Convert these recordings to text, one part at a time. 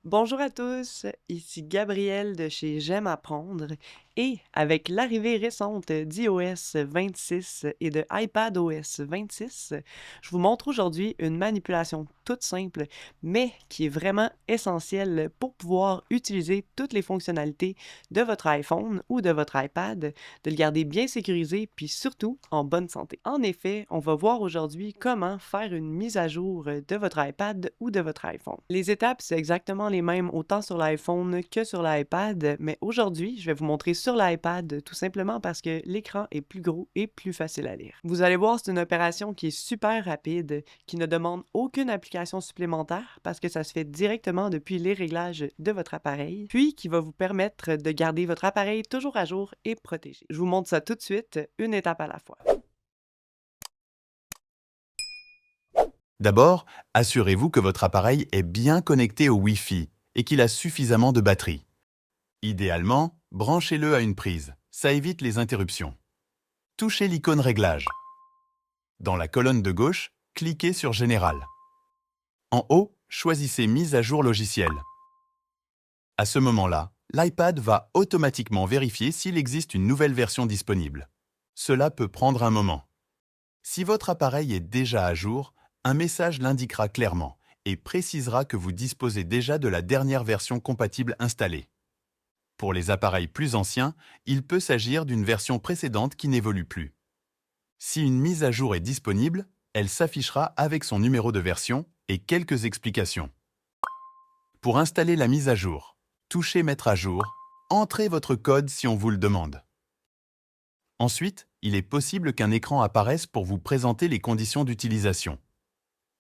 Bonjour à tous, ici Gabriel de chez J'aime apprendre et avec l'arrivée récente d'iOS 26 et de iPadOS 26, je vous montre aujourd'hui une manipulation toute simple mais qui est vraiment essentielle pour pouvoir utiliser toutes les fonctionnalités de votre iPhone ou de votre iPad, de le garder bien sécurisé puis surtout en bonne santé. En effet, on va voir aujourd'hui comment faire une mise à jour de votre iPad ou de votre iPhone. Les étapes, c'est exactement les mêmes autant sur l'iPhone que sur l'iPad, mais aujourd'hui, je vais vous montrer sur l'iPad tout simplement parce que l'écran est plus gros et plus facile à lire. Vous allez voir, c'est une opération qui est super rapide, qui ne demande aucune application supplémentaire parce que ça se fait directement depuis les réglages de votre appareil, puis qui va vous permettre de garder votre appareil toujours à jour et protégé. Je vous montre ça tout de suite, une étape à la fois. D'abord, assurez-vous que votre appareil est bien connecté au Wi-Fi et qu'il a suffisamment de batterie. Idéalement, branchez-le à une prise, ça évite les interruptions. Touchez l'icône Réglages. Dans la colonne de gauche, cliquez sur Général. En haut, choisissez Mise à jour logiciel. À ce moment-là, l'iPad va automatiquement vérifier s'il existe une nouvelle version disponible. Cela peut prendre un moment. Si votre appareil est déjà à jour, un message l'indiquera clairement et précisera que vous disposez déjà de la dernière version compatible installée. Pour les appareils plus anciens, il peut s'agir d'une version précédente qui n'évolue plus. Si une mise à jour est disponible, elle s'affichera avec son numéro de version et quelques explications. Pour installer la mise à jour, touchez Mettre à jour, entrez votre code si on vous le demande. Ensuite, il est possible qu'un écran apparaisse pour vous présenter les conditions d'utilisation.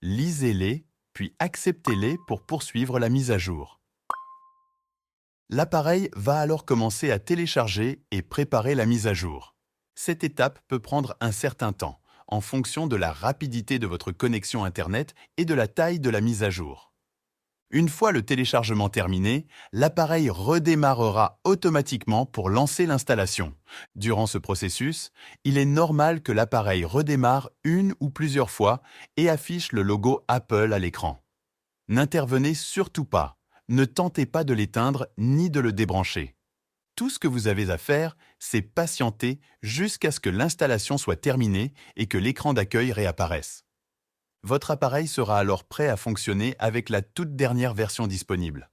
Lisez-les, puis acceptez-les pour poursuivre la mise à jour. L'appareil va alors commencer à télécharger et préparer la mise à jour. Cette étape peut prendre un certain temps, en fonction de la rapidité de votre connexion Internet et de la taille de la mise à jour. Une fois le téléchargement terminé, l'appareil redémarrera automatiquement pour lancer l'installation. Durant ce processus, il est normal que l'appareil redémarre une ou plusieurs fois et affiche le logo Apple à l'écran. N'intervenez surtout pas, ne tentez pas de l'éteindre ni de le débrancher. Tout ce que vous avez à faire, c'est patienter jusqu'à ce que l'installation soit terminée et que l'écran d'accueil réapparaisse. Votre appareil sera alors prêt à fonctionner avec la toute dernière version disponible.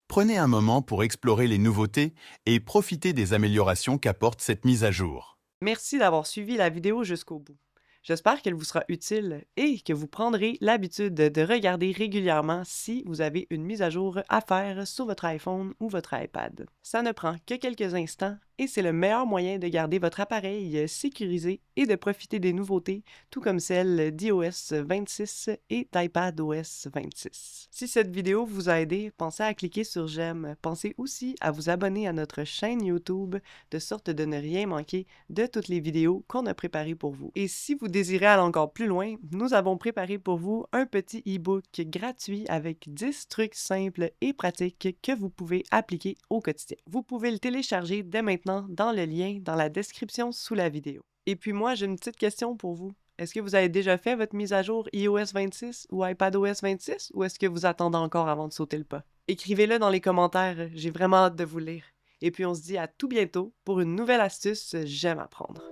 Prenez un moment pour explorer les nouveautés et profitez des améliorations qu'apporte cette mise à jour. Merci d'avoir suivi la vidéo jusqu'au bout. J'espère qu'elle vous sera utile et que vous prendrez l'habitude de regarder régulièrement si vous avez une mise à jour à faire sur votre iPhone ou votre iPad. Ça ne prend que quelques instants et c'est le meilleur moyen de garder votre appareil sécurisé et de profiter des nouveautés, tout comme celles d'iOS 26 et d'iPadOS 26. Si cette vidéo vous a aidé, pensez à cliquer sur j'aime. Pensez aussi à vous abonner à notre chaîne YouTube de sorte de ne rien manquer de toutes les vidéos qu'on a préparées pour vous. Et si vous désirez aller encore plus loin, nous avons préparé pour vous un petit e-book gratuit avec 10 trucs simples et pratiques que vous pouvez appliquer au quotidien. Vous pouvez le télécharger dès maintenant dans le lien dans la description sous la vidéo. Et puis moi, j'ai une petite question pour vous. Est-ce que vous avez déjà fait votre mise à jour iOS 26 ou iPadOS 26 ou est-ce que vous attendez encore avant de sauter le pas? Écrivez-le dans les commentaires, j'ai vraiment hâte de vous lire. Et puis on se dit à tout bientôt pour une nouvelle astuce J'aime apprendre.